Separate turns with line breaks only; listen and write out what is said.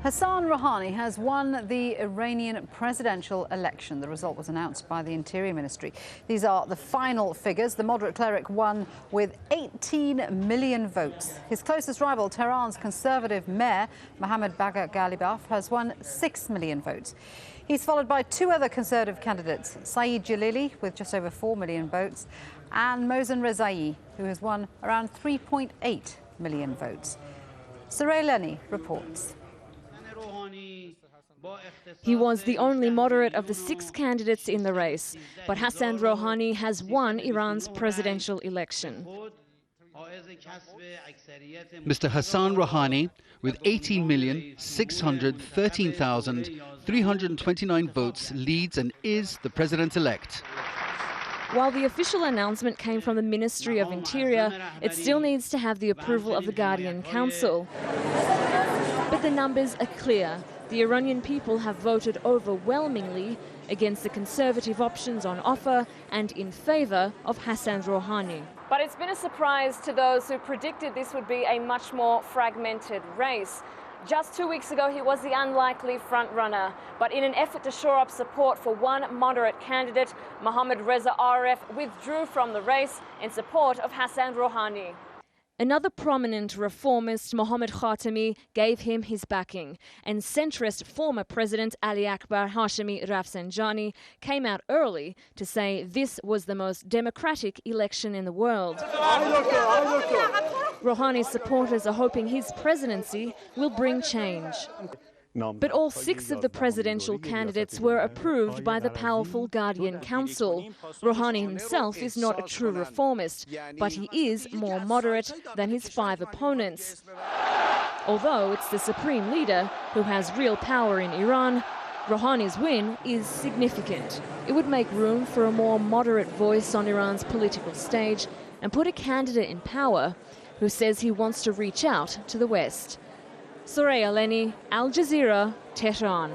Hassan Rouhani has won the Iranian presidential election. The result was announced by the Interior Ministry. These are the final figures. The moderate cleric won with 18 million votes. His closest rival, Tehran's conservative mayor, Mohammad Bagher has won 6 million votes. He's followed by two other conservative candidates, Saeed Jalili with just over 4 million votes and Mohsen Rezai, who has won around 3.8 million votes. Soraya Lennie reports.
He was the only moderate of the 6 candidates in the race, but Hassan Rouhani has won Iran's presidential election.
Mr. Hassan Rouhani, with 18,613,329 votes, leads and is the president-elect.
While the official announcement came from the Ministry of Interior, it still needs to have the approval of the Guardian Council. But the numbers are clear. The Iranian people have voted overwhelmingly against the conservative options on offer and in favour of Hassan Rouhani. But it's been a surprise to those who predicted this would be a much more fragmented race. Just 2 weeks ago, he was the unlikely front-runner. But in an effort to shore up support for one moderate candidate, Mohammad Reza Aref withdrew from the race in support of Hassan Rouhani. Another prominent reformist, Mohammad Khatami, gave him his backing, and centrist former President Ali Akbar Hashemi Rafsanjani came out early to say this was the most democratic election in the world. Rouhani's supporters are hoping his presidency will bring change. But all 6 of the presidential candidates were approved by the powerful Guardian Council. Rouhani himself is not a true reformist, but he is more moderate than his 5 opponents. Although it's the supreme leader who has real power in Iran, Rouhani's win is significant. It would make room for a more moderate voice on Iran's political stage and put a candidate in power who says he wants to reach out to the West. Soraya, Lennie, Al Jazeera, Tehran.